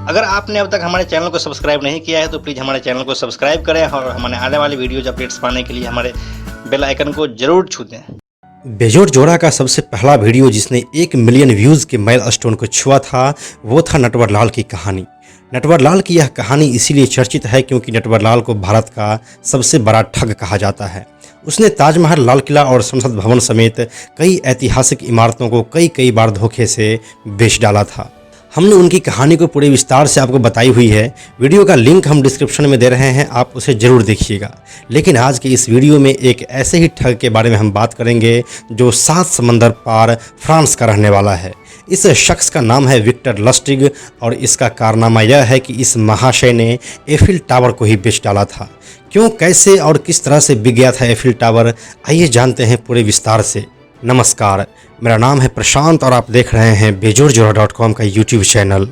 अगर आपने अब तक हमारे चैनल को सब्सक्राइब नहीं किया है तो प्लीज़ हमारे चैनल को सब्सक्राइब करें और हमारे आने वाली वीडियोज़ अपडेट्स पाने के लिए हमारे बेल आइकन को ज़रूर छू दें। बेजोड़ जोड़ा का सबसे पहला वीडियो जिसने 1 मिलियन व्यूज़ के माइलस्टोन को छुआ था वो था नटवर लाल की कहानी। नटवर लाल की यह कहानी इसीलिए चर्चित है क्योंकि नटवर लाल को भारत का सबसे बड़ा ठग कहा जाता है। उसने ताजमहल, लाल किला और संसद भवन समेत कई ऐतिहासिक इमारतों को कई बार धोखे से बेच डाला था। हमने उनकी कहानी को पूरे विस्तार से आपको बताई हुई है। वीडियो का लिंक हम डिस्क्रिप्शन में दे रहे हैं, आप उसे ज़रूर देखिएगा। लेकिन आज के इस वीडियो में एक ऐसे ही ठग के बारे में हम बात करेंगे जो 7 समंदर पार फ्रांस का रहने वाला है। इस शख्स का नाम है विक्टर लस्टिग और इसका कारनामा यह है कि इस महाशय ने एफिल टावर को ही बेच डाला था। क्यों, कैसे और किस तरह से बिक गया था एफिल टावर, आइए जानते हैं पूरे विस्तार से। नमस्कार, मेरा नाम है प्रशांत और आप देख रहे हैं बेजोड़जोड़ा.com का यूट्यूब चैनल।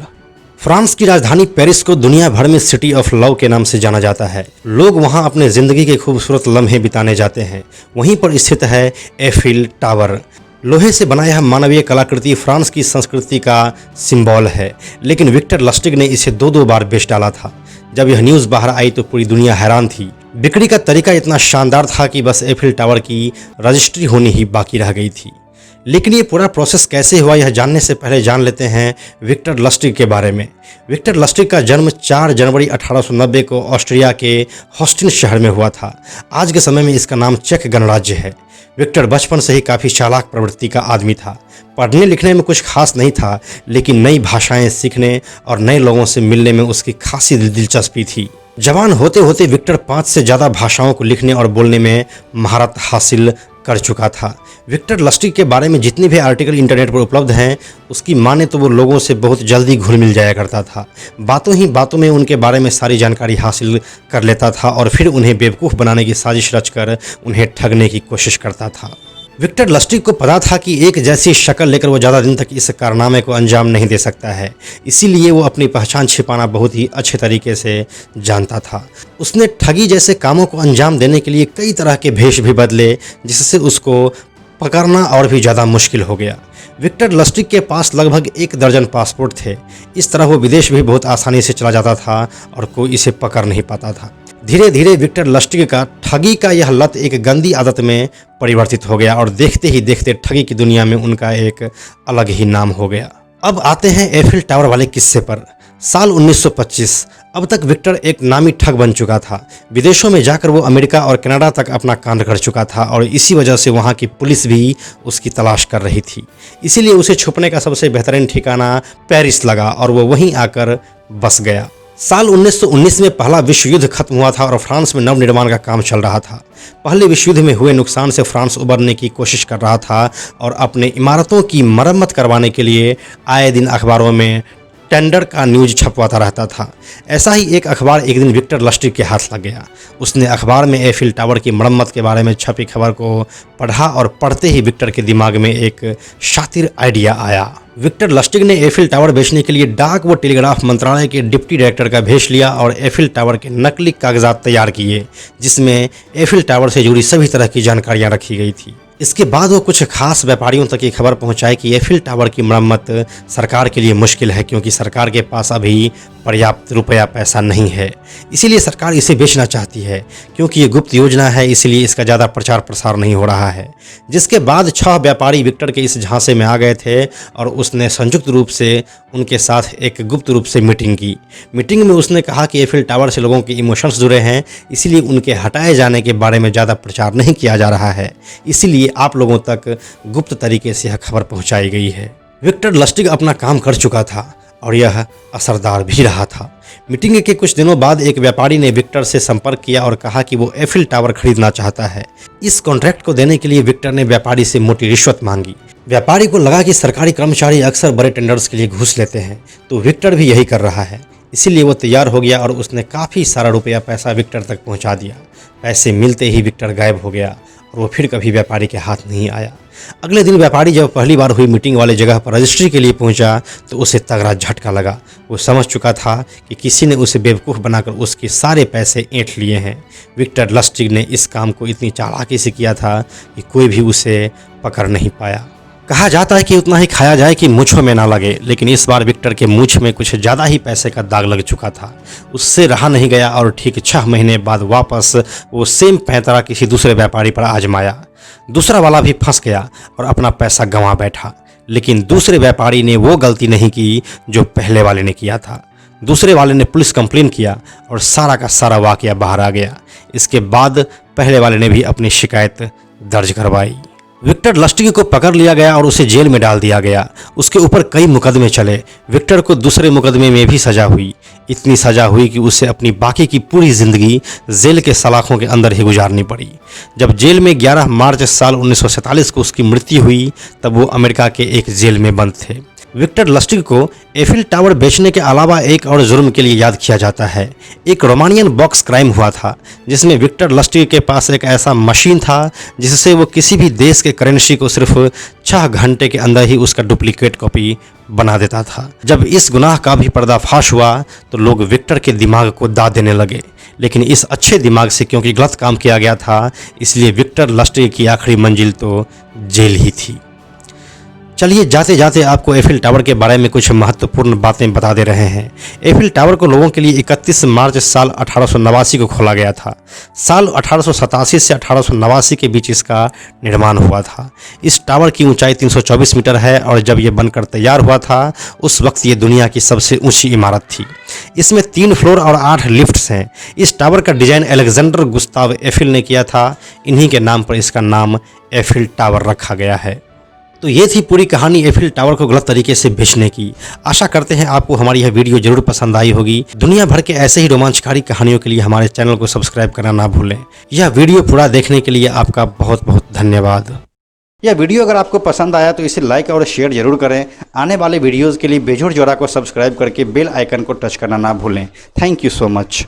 फ्रांस की राजधानी पेरिस को दुनिया भर में सिटी ऑफ लव के नाम से जाना जाता है। लोग वहां अपने ज़िंदगी के खूबसूरत लम्हे बिताने जाते हैं। वहीं पर स्थित है एफिल टावर। लोहे से बनाया यह मानवीय कलाकृति फ्रांस की संस्कृति का सिंबल है, लेकिन विक्टर लस्टिग ने इसे 2 बार बेच डाला था। जब यह न्यूज़ बाहर आई तो पूरी दुनिया हैरान थी। बिक्री का तरीका इतना शानदार था कि बस एफिल टावर की रजिस्ट्री होनी ही बाकी रह गई थी। लेकिन ये पूरा प्रोसेस कैसे हुआ, यह जानने से पहले जान लेते हैं विक्टर लस्टिग के बारे में। विक्टर लस्टिग का जन्म 4 जनवरी 1890 को ऑस्ट्रिया के होस्टिन शहर में हुआ था। आज के समय में इसका नाम चेक गणराज्य है। विक्टर बचपन से ही काफ़ी चालाक प्रवृत्ति का आदमी था। पढ़ने लिखने में कुछ खास नहीं था, लेकिन नई भाषाएं सीखने और नए लोगों से मिलने में उसकी खासी दिलचस्पी थी। जवान होते होते विक्टर 5 से ज़्यादा भाषाओं को लिखने और बोलने में महारत हासिल कर चुका था। विक्टर लस्टिग के बारे में जितने भी आर्टिकल इंटरनेट पर उपलब्ध हैं, उसकी माने तो वो लोगों से बहुत जल्दी घुल मिल जाया करता था। बातों ही बातों में उनके बारे में सारी जानकारी हासिल कर लेता था और फिर उन्हें बेवकूफ़ बनाने की साजिश रचकर उन्हें ठगने की कोशिश करता था। विक्टर लस्टिग को पता था कि एक जैसी शक्ल लेकर वो ज़्यादा दिन तक इस कारनामे को अंजाम नहीं दे सकता है, इसीलिए वो अपनी पहचान छिपाना बहुत ही अच्छे तरीके से जानता था। उसने ठगी जैसे कामों को अंजाम देने के लिए कई तरह के भेष भी बदले, जिससे उसको पकड़ना और भी ज़्यादा मुश्किल हो गया। विक्टर लस्टिग के पास लगभग 1 दर्जन पासपोर्ट थे। इस तरह वो विदेश भी बहुत आसानी से चला जाता था और कोई इसे पकड़ नहीं पाता था। धीरे धीरे विक्टर लस्टिग का ठगी का यह लत एक गंदी आदत में परिवर्तित हो गया और देखते ही देखते ठगी की दुनिया में उनका एक अलग ही नाम हो गया। अब आते हैं एफिल टावर वाले किस्से पर। साल 1925। अब तक विक्टर एक नामी ठग बन चुका था। विदेशों में जाकर वो अमेरिका और कनाडा तक अपना कांड कर चुका था और इसी वजह से वहाँ की पुलिस भी उसकी तलाश कर रही थी। इसीलिए उसे छुपने का सबसे बेहतरीन ठिकाना पेरिस लगा और वो वहीं आकर बस गया। साल 1919 में पहला विश्व युद्ध खत्म हुआ था और फ्रांस में नवनिर्माण का काम चल रहा था। पहले विश्व युद्ध में हुए नुकसान से फ्रांस उबरने की कोशिश कर रहा था और अपने इमारतों की मरम्मत करवाने के लिए आए दिन अखबारों में टेंडर का न्यूज़ छपवाता रहता था। ऐसा ही एक अखबार एक दिन विक्टर लस्टिग के हाथ लग गया। उसने अखबार में एफिल टावर की मरम्मत के बारे में छपी खबर को पढ़ा और पढ़ते ही विक्टर के दिमाग में एक शातिर आइडिया आया। विक्टर लस्टिग ने एफिल टावर बेचने के लिए डाक व टेलीग्राफ मंत्रालय के डिप्टी डायरेक्टर का भेष लिया और एफिल टावर के नकली कागजात तैयार किए, जिसमें एफिल टावर से जुड़ी सभी तरह की जानकारियां रखी गई थी। इसके बाद वो कुछ खास व्यापारियों तक ये खबर पहुंचाई कि एफिल टावर की मरम्मत सरकार के लिए मुश्किल है क्योंकि सरकार के पास अभी पर्याप्त रुपया पैसा नहीं है। इसीलिए सरकार इसे बेचना चाहती है। क्योंकि ये गुप्त योजना है, इसलिए इसका ज़्यादा प्रचार प्रसार नहीं हो रहा है। जिसके बाद 6 व्यापारी विक्टर के इस झांसे में आ गए थे और उसने संयुक्त रूप से उनके साथ एक गुप्त रूप से मीटिंग की। मीटिंग में उसने कहा कि एफिल टावर से लोगों के इमोशंस जुड़े हैं, इसीलिए उनके हटाए जाने के बारे में ज़्यादा प्रचार नहीं किया जा रहा है। इसीलिए आप लोगों तक गुप्त तरीके से यह खबर पहुंचाई गई है। विक्टर लस्टिग अपना काम कर चुका था और यह असरदार भी रहा था। मीटिंग के कुछ दिनों बाद एक व्यापारी ने विक्टर से संपर्क किया और कहा कि वो एफिल टावर खरीदना चाहता है। इस कॉन्ट्रैक्ट को देने के लिए विक्टर ने व्यापारी से मोटी रिश्वत मांगी। व्यापारी को लगा कि सरकारी कर्मचारी अक्सर बड़े टेंडर्स के लिए घूस लेते हैं, तो विक्टर भी यही कर रहा है। इसीलिए वो तैयार हो गया और उसने काफ़ी सारा रुपया पैसा विक्टर तक पहुंचा दिया। पैसे मिलते ही विक्टर गायब हो गया और वो फिर कभी व्यापारी के हाथ नहीं आया। अगले दिन व्यापारी जब पहली बार हुई मीटिंग वाले जगह पर रजिस्ट्री के लिए पहुंचा तो उसे तगड़ा झटका लगा। वो समझ चुका था कि किसी ने उसे बेवकूफ़ बनाकर उसके सारे पैसे ऐंठ लिए हैं। विक्टर लस्टिग ने इस काम को इतनी चालाकी से किया था कि कोई भी उसे पकड़ नहीं पाया। कहा जाता है कि उतना ही खाया जाए कि मूंछों में ना लगे, लेकिन इस बार विक्टर के मूंछ में कुछ ज़्यादा ही पैसे का दाग लग चुका था। उससे रहा नहीं गया और ठीक 6 महीने बाद वापस वो सेम पैंतरा किसी दूसरे व्यापारी पर आजमाया। दूसरा वाला भी फंस गया और अपना पैसा गंवा बैठा, लेकिन दूसरे व्यापारी ने वो गलती नहीं की जो पहले वाले ने किया था। दूसरे वाले ने पुलिस कंप्लेन किया और सारा का सारा वाकया बाहर आ गया। इसके बाद पहले वाले ने भी अपनी शिकायत दर्ज करवाई। विक्टर लस्टिग को पकड़ लिया गया और उसे जेल में डाल दिया गया। उसके ऊपर कई मुकदमे चले। विक्टर को दूसरे मुकदमे में भी सज़ा हुई। इतनी सज़ा हुई कि उसे अपनी बाकी की पूरी ज़िंदगी जेल के सलाखों के अंदर ही गुजारनी पड़ी। जब जेल में 11 मार्च साल 1947 को उसकी मृत्यु हुई, तब वो अमेरिका के एक जेल में बंद थे। विक्टर लस्टिग को एफिल टावर बेचने के अलावा एक और जुर्म के लिए याद किया जाता है। एक रोमानियन बॉक्स क्राइम हुआ था, जिसमें विक्टर लस्टिग के पास एक ऐसा मशीन था जिससे वो किसी भी देश के करेंसी को सिर्फ 6 घंटे के अंदर ही उसका डुप्लीकेट कॉपी बना देता था। जब इस गुनाह का भी पर्दाफाश हुआ तो लोग विक्टर के दिमाग को दाद देने लगे, लेकिन इस अच्छे दिमाग से क्योंकि गलत काम किया गया था, इसलिए विक्टर लस्टिग की आखिरी मंजिल तो जेल ही थी। चलिए जाते जाते आपको एफिल टावर के बारे में कुछ महत्वपूर्ण बातें बता दे रहे हैं। एफिल टावर को लोगों के लिए 31 मार्च साल 1889 को खोला गया था। साल 1887 से 1889 के बीच इसका निर्माण हुआ था। इस टावर की ऊंचाई 324 मीटर है और जब ये बनकर तैयार हुआ था उस वक्त ये दुनिया की सबसे ऊंची इमारत थी। इसमें 3 फ्लोर और 8 लिफ्ट्स हैं। इस टावर का डिजाइन अलेक्जेंडर गुस्ताव एफिल ने किया था। इन्हीं के नाम पर इसका नाम एफिल टावर रखा गया है। तो ये थी पूरी कहानी एफिल टावर को गलत तरीके से बेचने की। आशा करते हैं आपको हमारी यह वीडियो जरूर पसंद आई होगी। दुनिया भर के ऐसे ही रोमांचकारी कहानियों के लिए हमारे चैनल को सब्सक्राइब करना ना भूलें। यह वीडियो पूरा देखने के लिए आपका बहुत बहुत धन्यवाद। यह वीडियो अगर आपको पसंद आया तो इसे लाइक और शेयर जरूर करें। आने वाले वीडियोज़ के लिए बेजोड़ जोड़ा को सब्सक्राइब करके बेल आइकन को टच करना ना भूलें। Thank you so much.